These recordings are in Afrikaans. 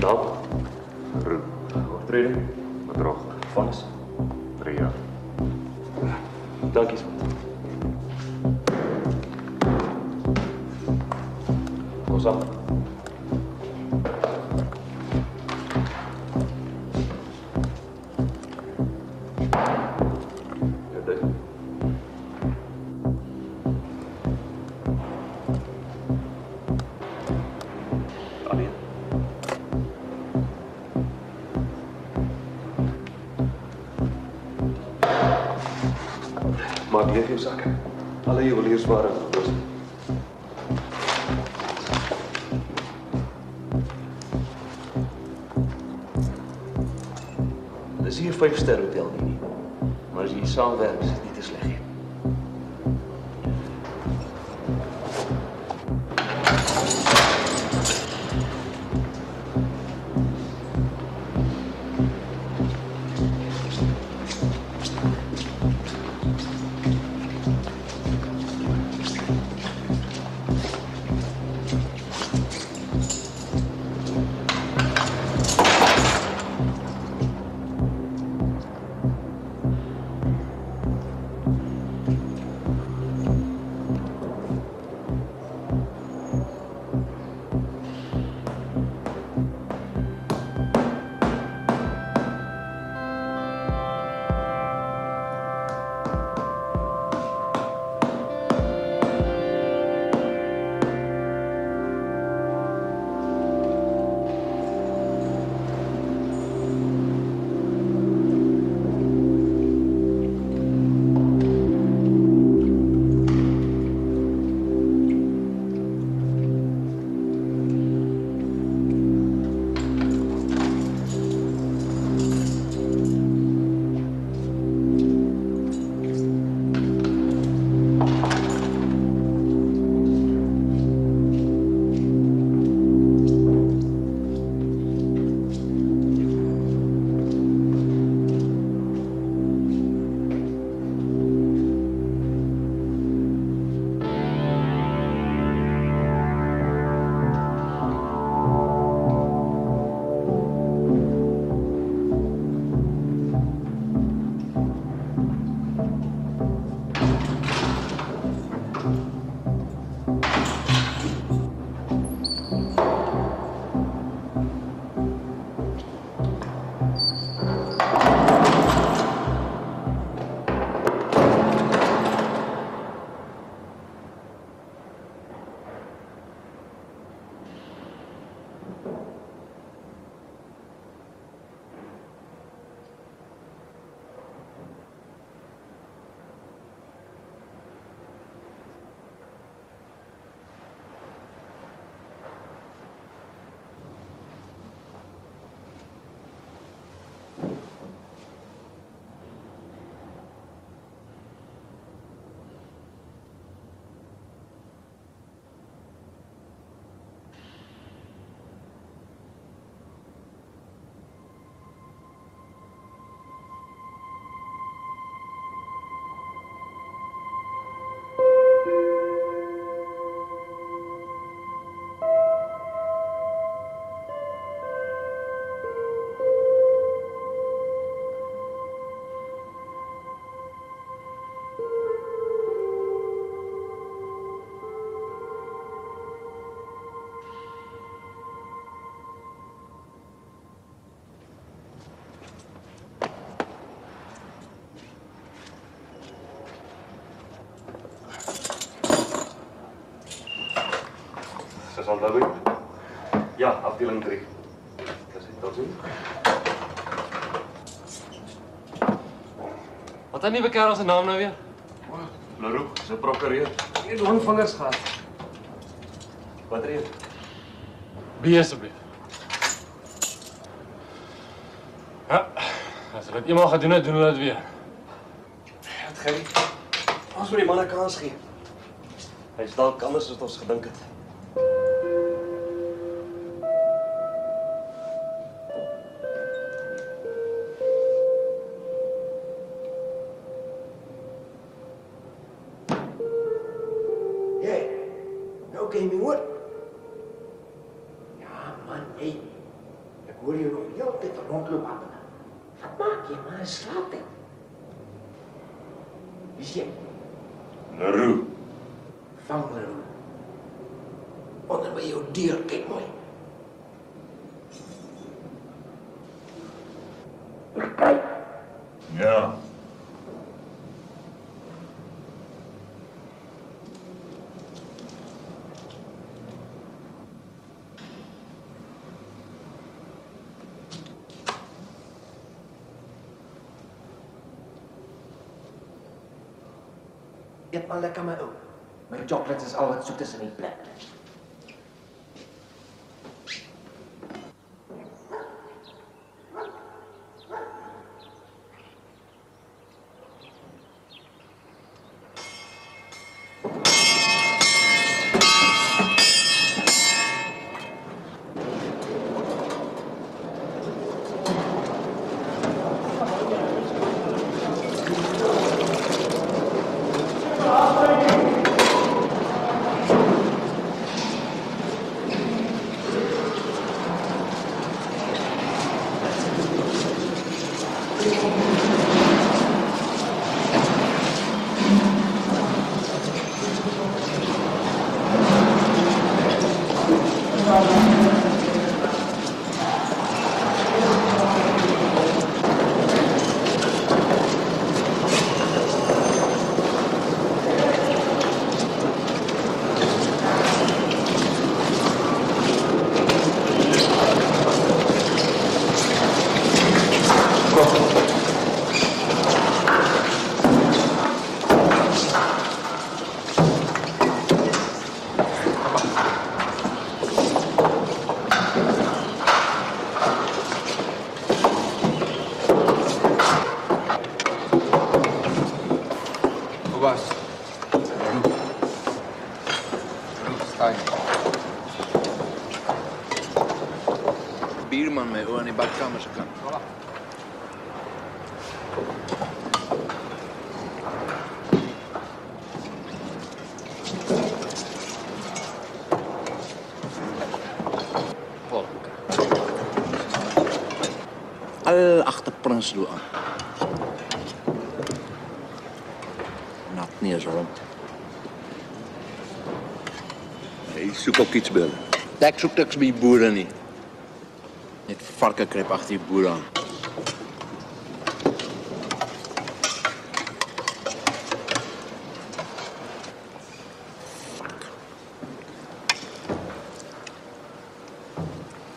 Naam? Roep. Oortreding? Bedrog. Vonnis? 3 jaar. Dankie, Smit. Ons aan. Maak leeg jou sak. Alle juweliersware los. Dis hier 5-ster hotel nie. Maar as jy saamwerk, is dit nie te sleg nie. Is al daar? Ja, afdeling 3. Dis dit tot sien. Wat 'n nuwe kerel se naam nou weer? Leroux, se prokureur. Hy het lang vingers gehad. Wat reed? Bier asseblief. Ja, as hulle dit eenmaal gedoen het, doen hulle dit weer. Wat Gerry? Ons moet die man 'n kans gee. Hy's dalk anders as wat ons gedink het. altyd rondloop aan binne. Wat maak jy, man? Slaap dit. Wie is jy? Leroux. Van Leroux. Onder by jou deur, kyk mooi. Kyk. Ja. Eet maar lekker, my ou. My chocolates is al wat soet is in die plek. Bierman mee oor aan die badkamer se kant. Al agter Prinsloo aan. Nat nie eens rond. Hy soek ook iets by hulle. Ek soek niks by die boere nie. Net varke kruip agter die boere aan.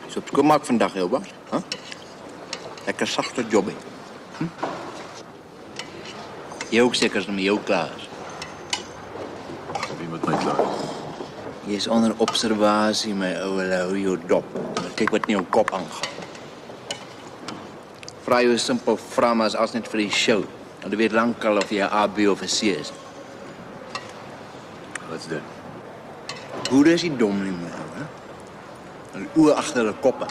Is op skoonmaak vandag, heel wat? Huh? Lekker sagte jobbie. Jy ook seker as met jou klaar is. Wie met my klaar is? Jy is onder observasie, my ou, hou jou dop. Kyk wat in jou kop aangaan. Vra jou simpel vra maar as net vir die show. Want jy weet lankal of jy 'n A, B of 'n C is. Wat's dit? Boere is nie dom nie, my ou, hè? Hulle oë agter hulle koppe.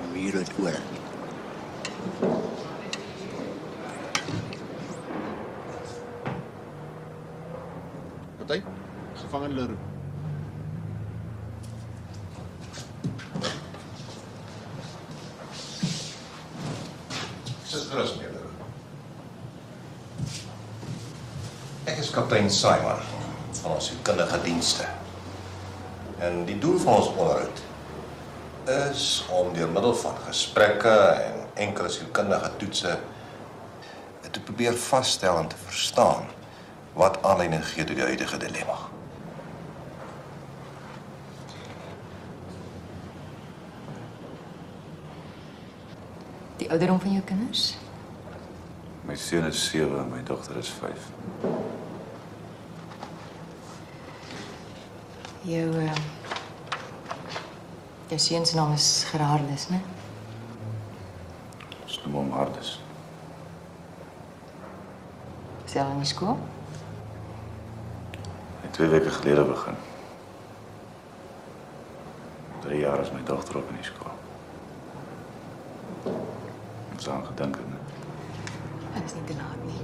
Om hier het oor. Wat hy? Gevangen Leroux. Sit gerus, meneer Leroux. Ek is kaptein Simon van ons sielkundige dienste. En die doel van ons onderhoud is om deur middel van gesprekke en enkele sielkundige toetse te probeer vasstel en te verstaan wat aanleiding gee tot die huidige dilemma. Die ouderdom van jou kinders? My seun is 7 en my dogter is 5. Jou seun se naam is Gerardus, né? Ons noem hom Hardus. Is hy al in die skool? Hy het 2 weke gelede begin. 3 jaar is my dogter op in die skool. Ons aan gedink het, né? Dit is nie te laat nie.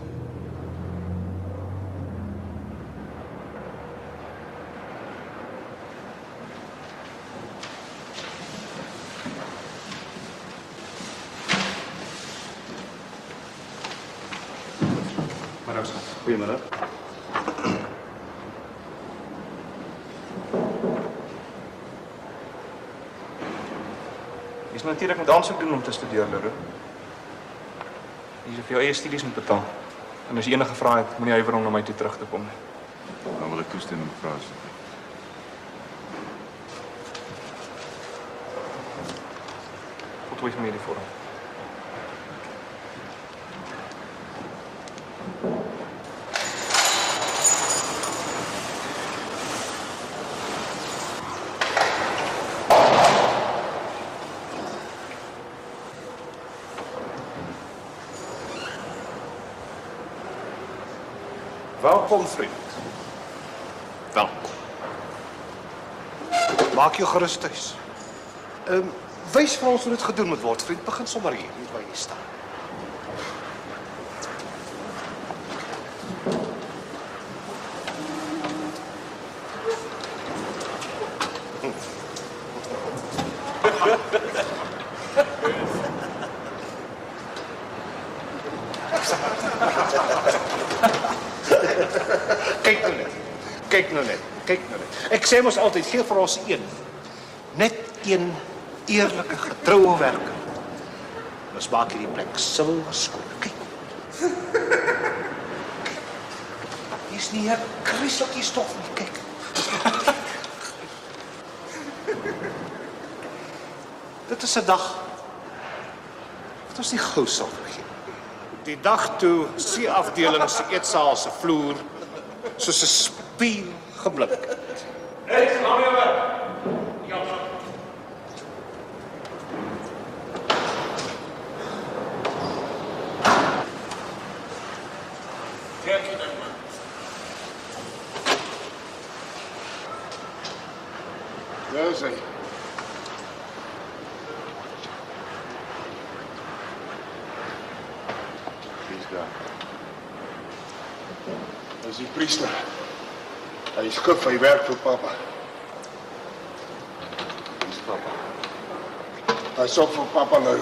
Goeiemiddag. Goeiemiddag. Jy is natuurlik met aansoek doen om te studeer, Leroux. Jy sê vir jou eie studies moet betaal. En as jy enige vrae het, moenie huiwer om na my toe terug te kom nie. Dan wil ik toestemming vragen. Voltooi vir my die vorm. Welkom, vriend. Welkom. Maak jou gerus thuis. Wys vir ons hoe dit gedoen moet word, vriend. Begin sommer hier, nie waar jy staan. Kyk nou net. Kyk nou net. Kyk nou net. Ek sê mos altyd, gee vir ons een. Net een eerlike, getroue werker. Ons maak hierdie plek silwer skoon. Kyk. Is nie 'n kriseltjie stof nie, kyk. Dit is 'n dag wat ons nie gou sal vergeet. Die dag toe C-afdeling se eetsaal se vloer soos 'n spier geblink het. Daar is hy. Wie's daar? Dis die priester. Hy skuf, hy werk vir papa. Wie's papa? Hy sorg vir papa nou.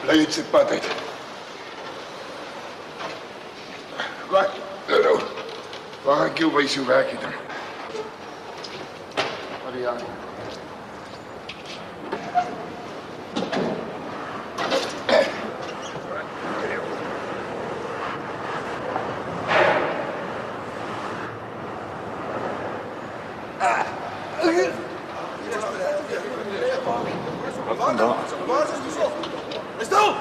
Bly dit sy pad uit. Wat? Nou. Waar ek jou wys hoe werk jy dan? Ja. Wat vandaan? Is toe!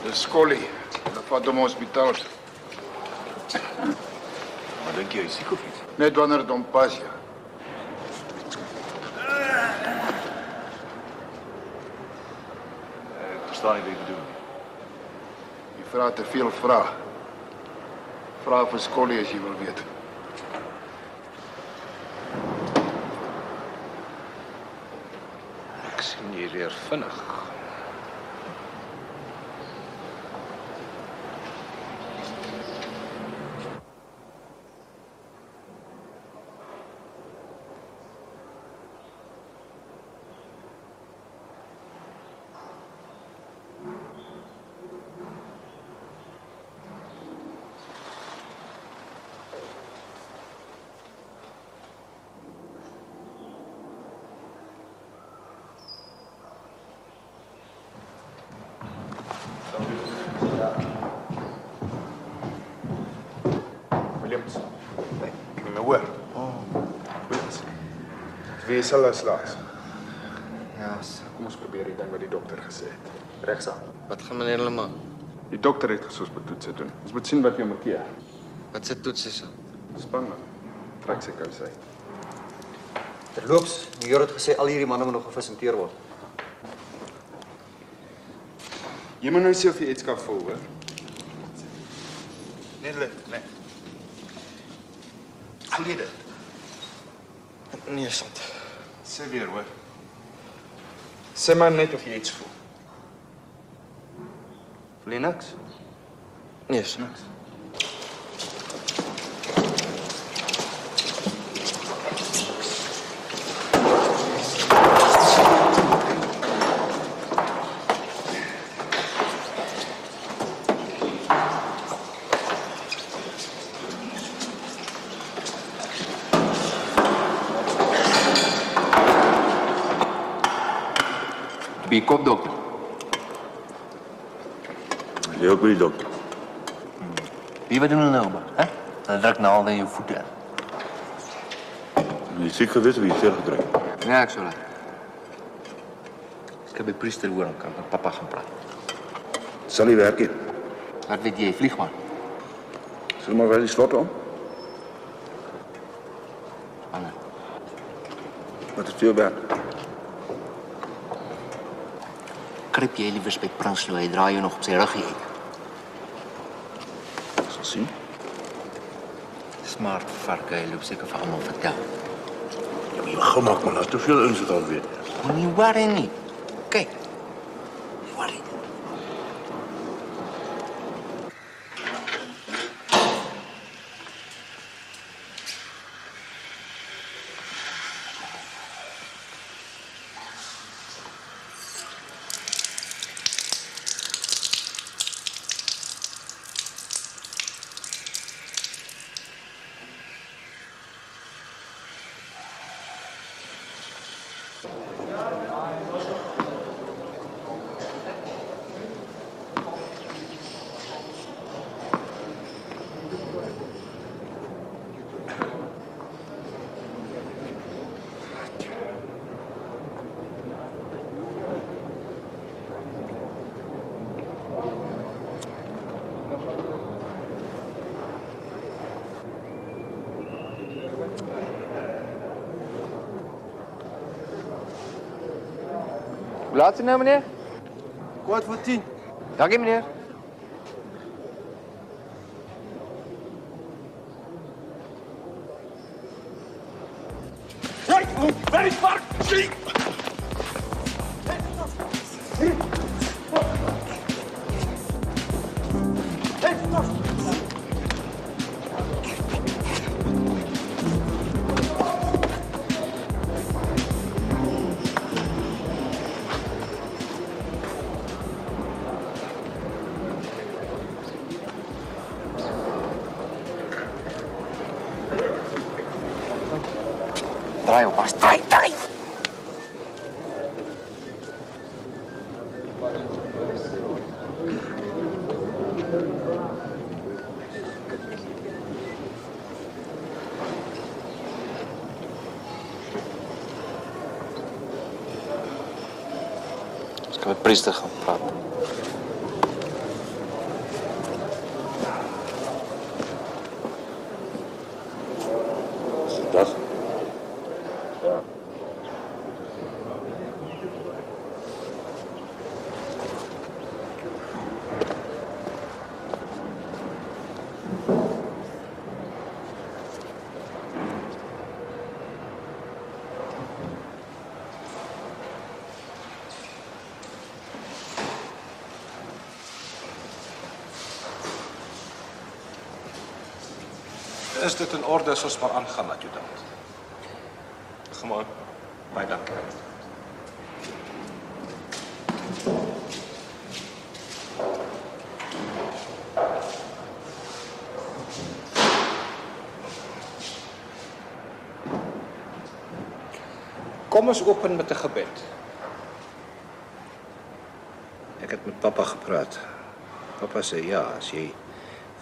Dis Scully. Dat vat hom hospitaal. Maar denk jy, hy is siek of iets? Net wanneer het hom pas, ja. Ek verstaan nie wat jy bedoel. Jy vra te veel vrae. Vra vir Scully as jy wil weet. Ek sien jy leer vinnig. Williams. Ek wil nou hoor. Williams. Wie sal as laas? Ja, kom ons probeer die ding wat die dokter gesê het. Regsaan. Wat gaan meneer Lema? Die dokter het gesê ons moet toetse doen. Ons moet sien wat jy moet keer. Wat se toets is dit? Spanne. Trek sy kous uit. Terloops, die Jor het gesê al hierdie manne moet nog gefasiliteer word. Jy moet nou sê of jy iets kan voel, hoor. Nee. Voel jy dit? Nee, sant. Sê weer, hoor. Sê maar net of jy iets voel. Voel jy niks? Nee, niks. by die kopdokter. Jy ook by die dokter. Wie wat doen hulle nou, man? Hè? Hulle druk naalde in jou voete. Jy het seker geweet hoe jy seer gedruk. Ja, ek sou laat. Ek kan by priester hoor en kan met papa gaan praat. Sal nie werk nie. Wat weet jy, vlieg maar. Sal maar wel die slot om? Anne. Wat is jou werk? Krip jy liewers by Prinsloo, hy draai jou nog op sy ruggie uit. Sal sien. Smart varke, hy loop seker vir almal vertel. Ja, maar jy begin maak, man, as te veel in sit al weet. Nie worry nie. Kyk. Nie worry. Hoe laat is het nou, meneer? 10:15. Dankie, meneer. Very far! See! Draai op, pas. Draai! Ons kan met priester gaan praat. Das? Is dit in orde as ons maar aangaan, adjutant? Kom aan. Baie dankie. Kom ons open met 'n gebed. Ek het met papa gepraat. Papa sê ja, as jy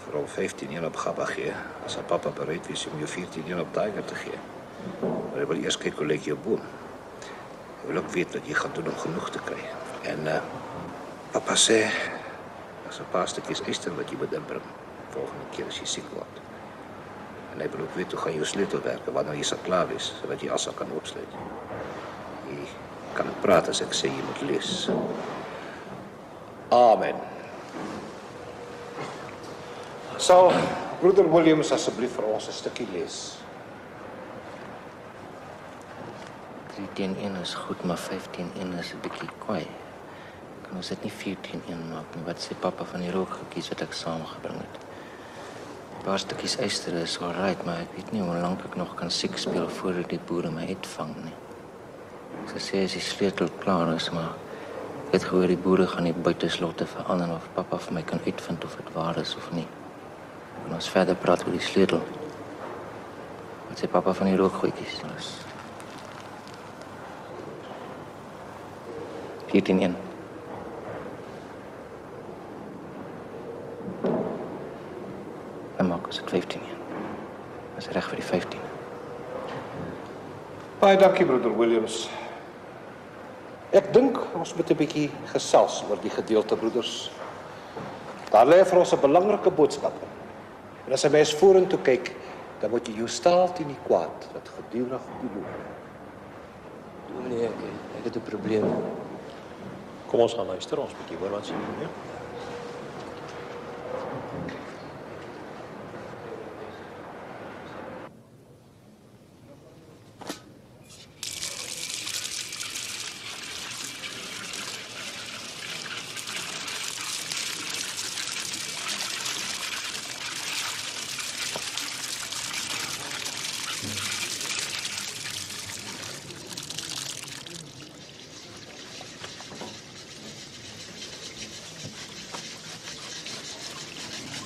vir hom 15 op Gabba gee, as sy papa bereid is om jou 14 op Tiger te gee. Maar hy wil eers kyk hoe lyk jou boom. Hy wil ook weet wat jy gaan doen om genoeg te kry. En papa sê, as 'n paar stukkies yster wat jy moet inbring, volgende keer as jy siek word. En hy wil ook weet hoe gaan jou sleutelwerke, wanneer jy sal klaar wees, sodat jy Assa kan oopsluit. Jy kan ek praat as ek sê jy moet lees. Amen. Sal broeder Williams asseblief vir ons 'n stukkie lees. 3-1 is goed, maar 15-1 is 'n bietjie kwaai. Kan ons dit nie 4-1 maak nie? Wat sê papa van die rookgoedjies wat ek saamgebring het? 'n Paar stukkies yster is alright, maar ek weet nie hoe lank ek nog kan siek speel voordat die boere my uitvang nie. Ek sê as die sleutel klaar is, maar ek het gehoor die boere gaan die buiteslotte verander of papa vir my kan uitvind of dit waar is of nie. En ons verder praat oor die sleutel. Wat sê papa van die rookgoedjies? 14-1. En maak ons dit 15-1. Dis reg vir die 15. Baie dankie, broeder Williams. Ek dink ons moet 'n bietjie gesels oor die gedeelte, broeders. Daar lê vir ons 'n belangrike boodskap. En as 'n mens vorentoe kyk, dan moet jy jou staal teen die kwaad wat gedurig beloop. Nee, ek het 'n probleem. Kom ons gaan luister ons bietjie hoor wat sê jy.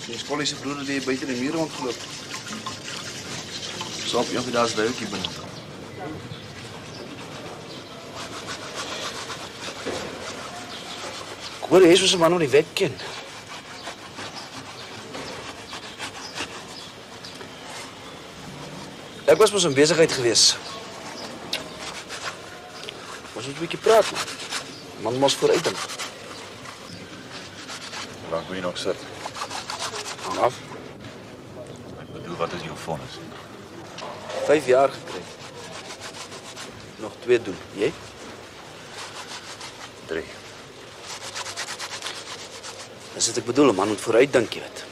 Die Skollie se broer het hier buite die muur rondgeloop. So op eendag daar's duikie binne. Ek hoor hy is so 'n man wat die wet ken. Ek was mos in besigheid gewees. Ons moet 'n bietjie praat. Man mos vooruitdink. Hoe lank wil jy nog sit? Hang af. Ek bedoel, wat is jou vonnis? 5 jaar gekry. Nog 2 doen. Jy? 3. Dis wat ek bedoel, 'n man moet vooruit dink, jy weet.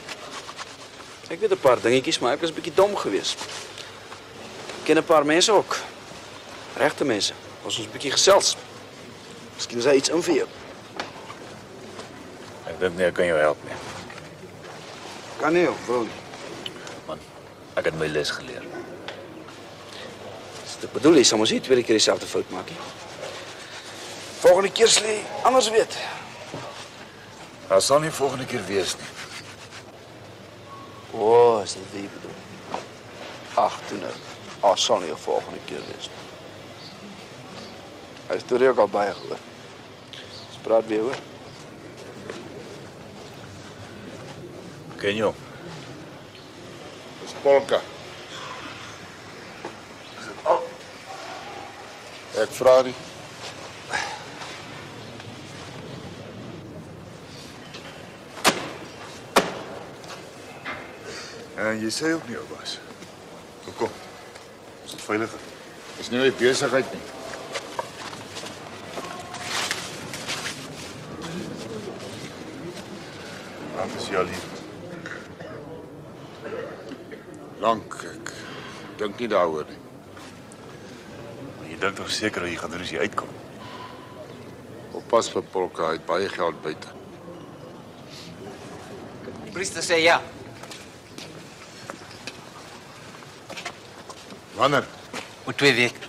Ek weet 'n paar dingetjies, maar ek was 'n bietjie dom geweest. Ek ken 'n paar mense ook. Regte mense. Ons 'n bietjie gesels. Miskien is daar iets in vir jou. Ek dink nie ek kan jou help nie. Kan nie, wil nie. Man, ek het my les geleer. Dis wat ek bedoel, jy sal mos nie tweede keer dieselfde fout maak nie. Volgende keer sal jy anders weet. Daar sal nie volgende keer wees nie. O, is dit wat jy bedoel? Ag, toe nou. Sal nie 'n volgende keer wees nie. Hy het storie ook al baie gehoor. Ons praat weer hoor. Ken jou? Dis Polka. Ek vra nie. En jy sê ook nie ou was. Hoekom? Is dit veiliger? Dis nie 'n besigheid nie. Wat is jou lief? Lank, ek dink nie daaroor nie. Maar jy dink tog seker jy gaan doen as jy uitkom. Oppas vir Polka, hy het baie geld buite. Die priester sê ja. Wanneer? Oor 2 weke.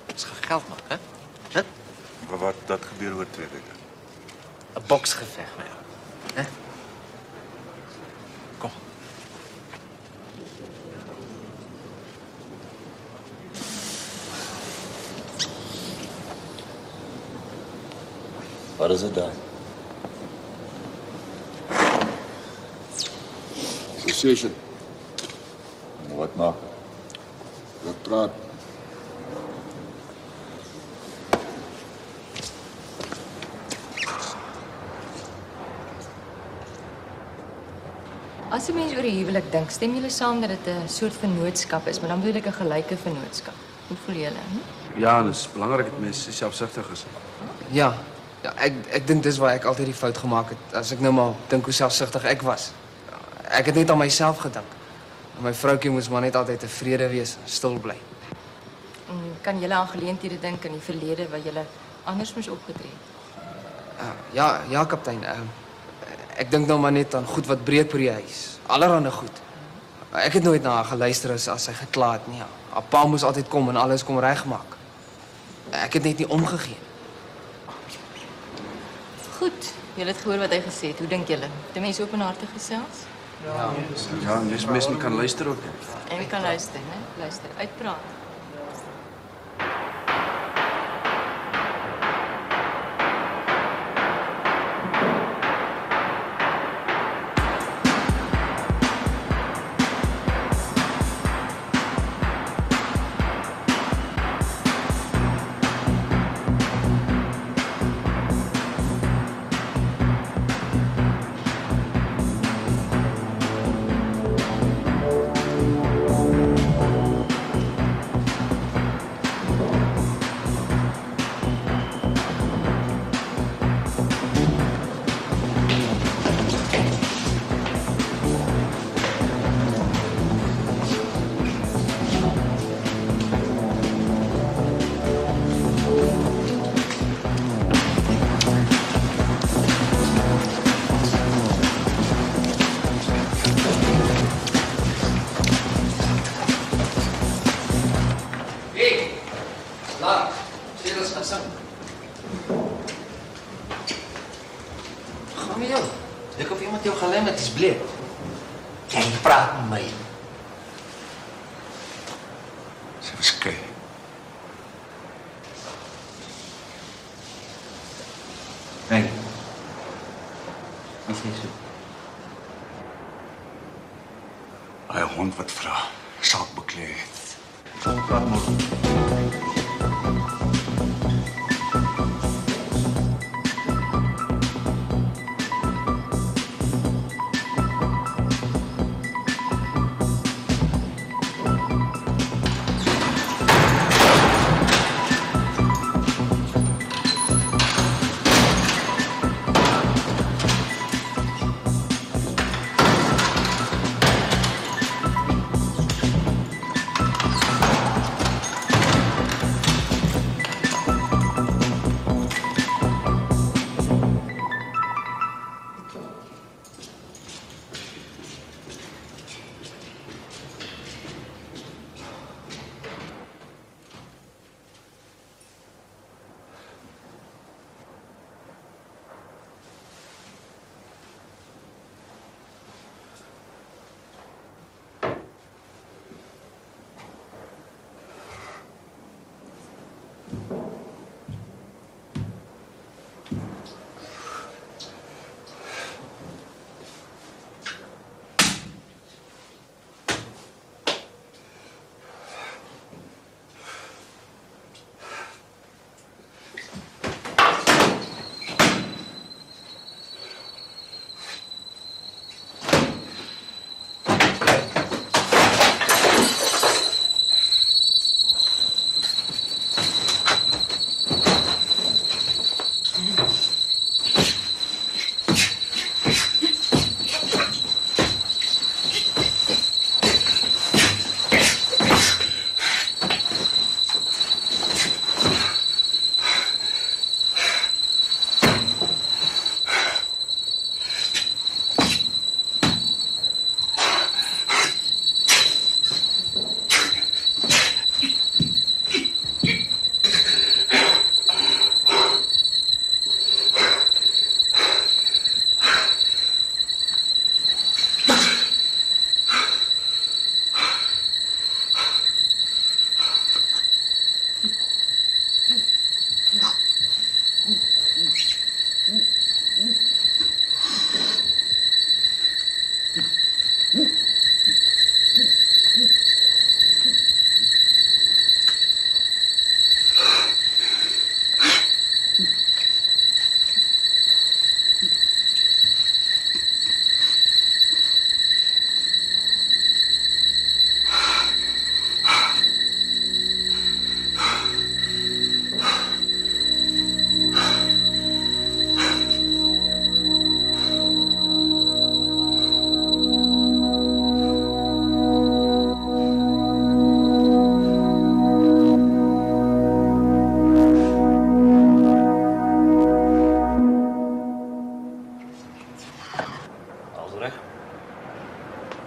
Dis gaan geld maak, hè? Dit? Wat dat gebeur oor 2 weke? 'n boksgeveg met jou. Hè? Kom. Wat is dit dan? Secession. Wat maak? Wat praat? As 'n mens oor 'n huwelik dink, stem julle saam dat dit 'n soort vennootskap is, maar dan bedoel ek 'n gelyke vennootskap. Hoe voel julle? Ja, en dit is belangrik dat mense selfsugtig is. Ja, ek dink dis waar ek altyd die fout gemaak het. As ek nou maar dink hoe selfsugtig ek was. Ek het net aan myself gedink. My vroutjie moes maar net altyd tevrede wees, stil bly. Kan julle aan geleenthede dink in die verlede waar julle anders moes opgetree het? Ja, kaptein. Ek dink nou maar net aan goed wat breek by die huis. Allerhande goed. Ek het nooit na haar geluister as sy gekla het nie. Haar pa moes altyd kom en alles kom regmaak. Ek het net nie omgegee. Goed, julle het gehoor wat hy gesê het. Hoe dink julle? Het 'n mens openhartig gesels? Ja, mense kan luister ook. En wie kan luister, né? Luister, uitpraat. Lyk of iemand jou gelyn het, dis bleek. Jy praat met my. Sy was skei. Nee. Wat sê jy so? Hy hond wat vra, saak beklei. Kom praat môre.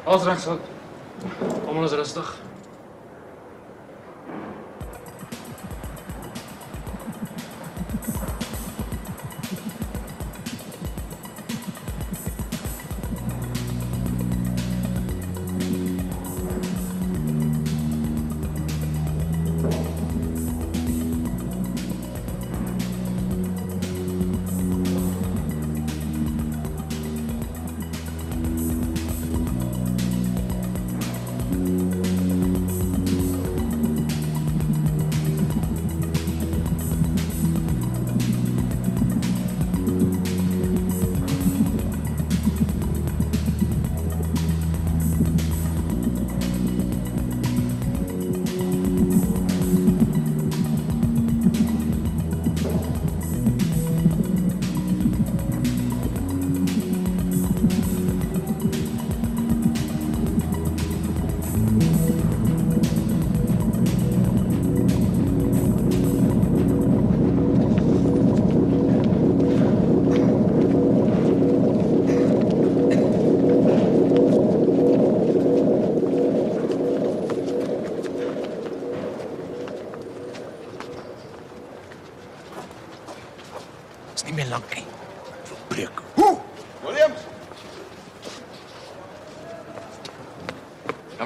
Alles reg, so. Almal is rustig.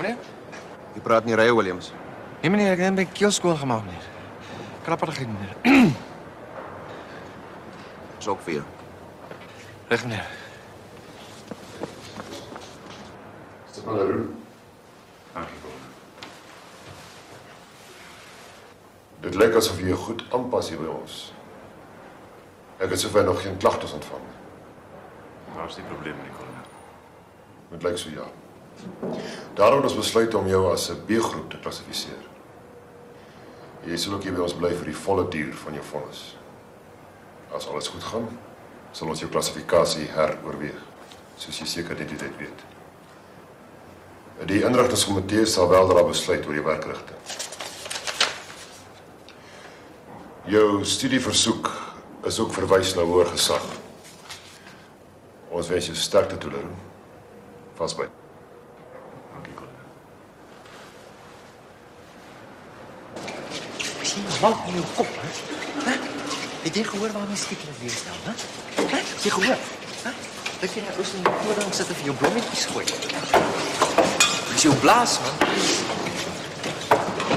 meneer? Je praat niet rijden, Williams. Nee, meneer, ik heb een keel schoongemaakt, meneer. Krapperig, meneer. Dat is ook veel. Recht, meneer. Stuk maar Leroux. Dit lijkt alsof je je goed aanpast hier bij ons. Ik heb zover nog geen klagtes ontvangen. Waar is die probleem, meneer kolonel? Het lijkt zo ja. Daarom is besluit om jou as 'n B-groep te klassifiseer. Jy sal ook hier by ons bly vir die volle duur van jou vonnis. As alles goed gaan, sal ons jou klassifikasie heroorweeg, soos jy seker dit weet. Die inrigtingskomitee sal weldra besluit oor jou werkrigting. Jou studieversoek is ook verwys na hoër gesag. Ons wens jou sterkte toe, Leroux. Vasbyt. Is jy mal in jou kop, hè? Het jy gehoor waar my skielik weer staan, hè? Het jy gehoor? Hè? Dat jy nou oos in die koordang sit en vir jou blommetjies gooi. Dis jou blaas, man.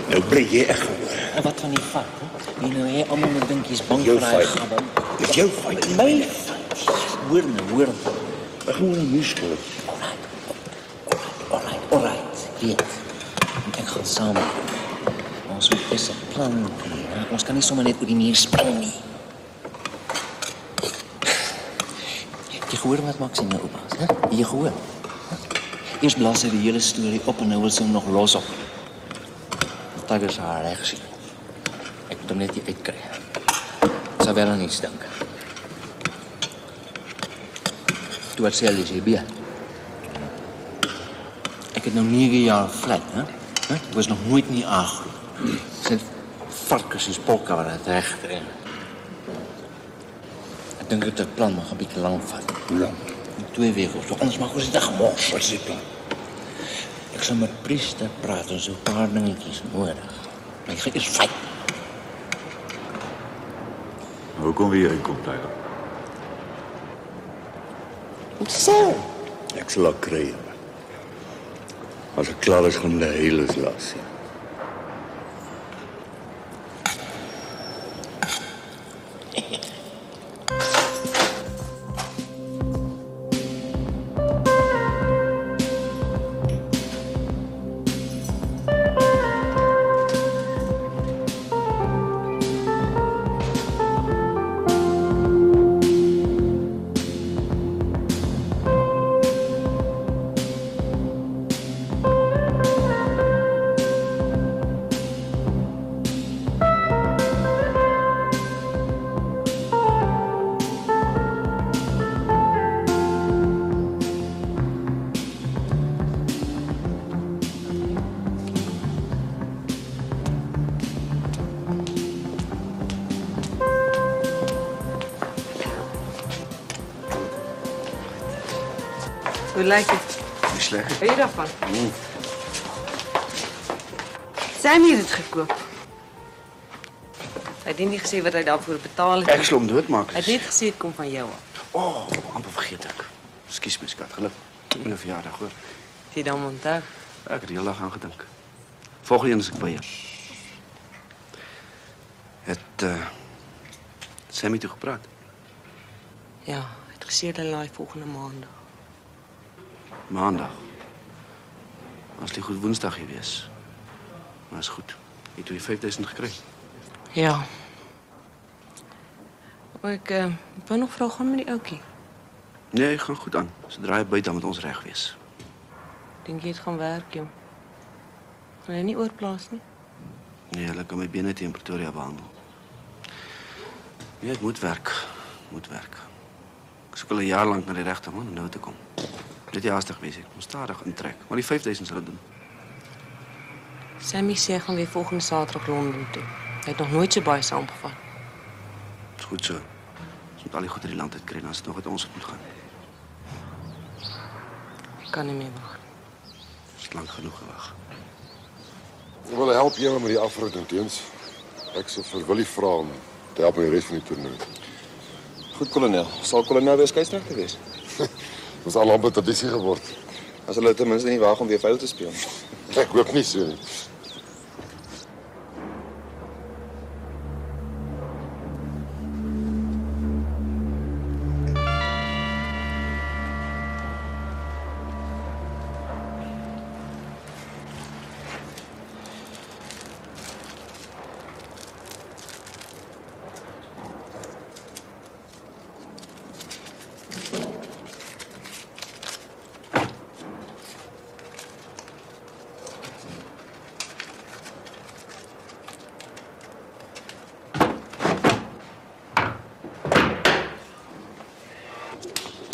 Nou bly jy echt gehoor. En wat van die vat, hè? Jy nou, jy allemaal met dinkies bang Jou vir hy fight. gabbel. Dis jou fight. My fight. Hoor nou. Ek moet nie muskelen. Alright, weet. Ek gaan saam. Ons moet best 'n plan hê, hè? Ons kan nie sommer net oor die muur spring nie. Jy gehoor wat Maxine nou opbas, hè? Jy gehoor? Eers blaas hy die hele storie op en nou wil sy hom nog los op. Die tagger is haar reg sien. Ek moet hom net hier uitkry. Ek sal wel aan iets dink. Toe wat sê jy, Bia? Ek het nou 9 jaar vlek, hè? Ek was nog nooit nie aangegroeid. Ek sê varkens soos polka wat het reg train. Ek dink dat het plan nog 'n bietjie lank vat. Hoe lang? 2 weke of so, anders mag ons dit gemors. Wat is die plan? Ek sal met priester praat en so 'n paar dingetjies nodig. Maar ek gaan eers fight. Hoe kom we hier uitkom, Tyler? Wat sê? Ek sal haar kry. As ek klaar is, gaan die hele las. Ja. Hoe lijkt het? Niet slecht. Hou je daarvan? Sammy het het gekoop. Hy het nie gesê wat hy daarvoor betaal het. Ek sal hom doodmaak. Hy het net gesê het kom van jou af. Oh, amper vergeet ek. Ekskuus my skat, geluk. Mijn verjaardag hoor. Het jy dan onthou? Ek het die hele dag aan gedink. Volgende een is ek by jou. Het Sammy toe gepraat? Ja, hy het gesê dat hy volgende maandag. Maandag. Als die goed woensdag gewees. Maar is goed. Jy het die 5000 gekry. Ja. Ek wou nog vra gaan met die ouetjie. Nee, gaan goed aan. Sodra hy buite met ons reg wees. Dink jy het gaan werk, jong? Gaan hy nie oorplaas nie? Nee, hulle kan my bene teen Pretoria behandel. Nee, het moet werk. Moet werk. Ek soek al 'n jaar lank na die regte man om nou te kom. Dit is haastig wees ek. Moet stadig intrek. Maar die 5000 sal dit doen. Sammy sê hy gaan weer volgende Saterdag Londen toe. Hy het nog nooit so baie saamgevat. Is goed so. Ons moet al die goed uit die land uitkry, dan is dit nog wat ons moet gaan. Ek kan nie meer wag. Is lank genoeg gewag. Ek wil help jou met die afronding teens. Ek sal vir Willie vra om te help met die res van die toernooi. Goed, kolonel. Sal kolonel weer skeieregter wees? Ons al amper tradisie geword. As hulle ten minste nie waag om weer vuil te speel. Ek hoop nie so nie.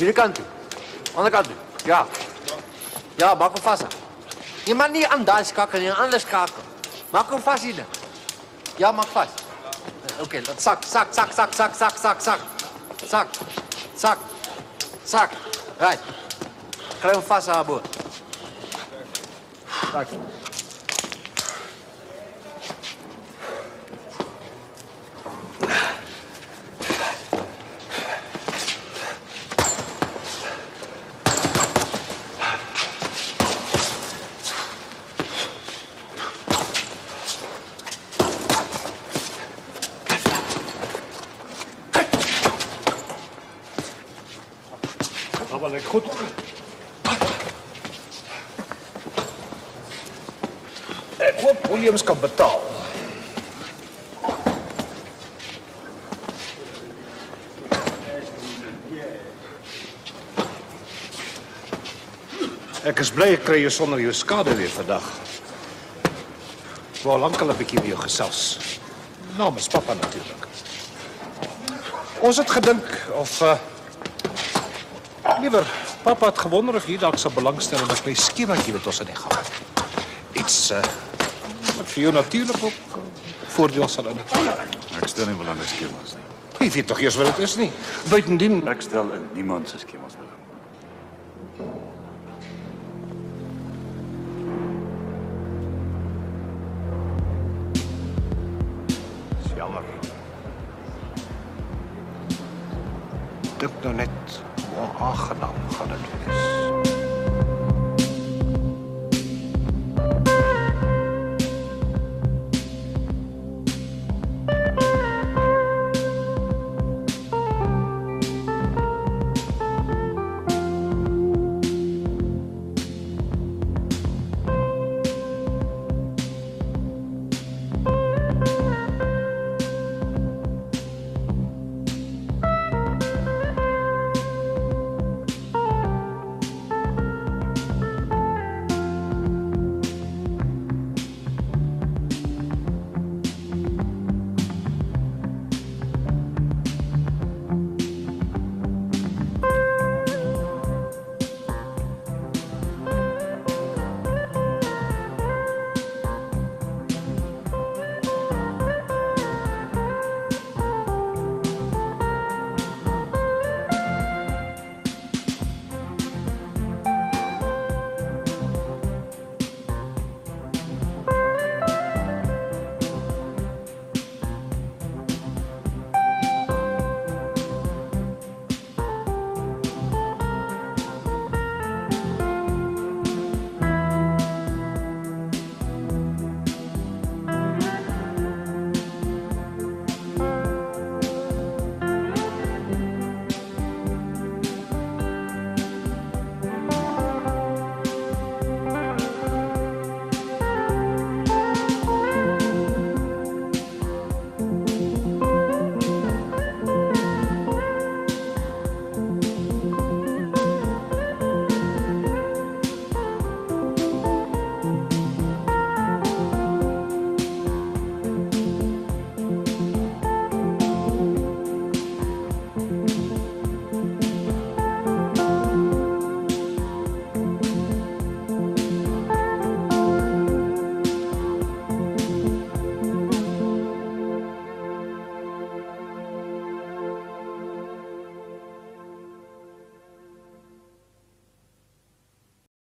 Hierdie kant toe. Ander kant toe. Ja. Ja, maak hom vas. Jy mag nie aan daai skakel nie, anders skakel. Maak hom vas hier. Ja, maak vas. Okay, laat sak. Sak. Right. Kry hom vas daar bo. Sak. Maar ek goed. Ek hoop Williams kan betaal. Ek is bly ek kry jou sonder jou skade weer vandag. Wou lank al 'n bietjie met jou gesels. Namens pappa natuurlik. Ons het gedink of liewer, papa het gewonder of jy dalk sal belangstel in 'n klein skemaatjie wat ons in die gang het. Iets wat vir jou natuurlik ook voordeel sal inhou. Ek stel nie belang in skemas nie. Jy weet tog eers wat dit is nie. Buitendien, Ek stel in niemand se skemas belang. Dis jammer. Dink nou net hoe aangenaam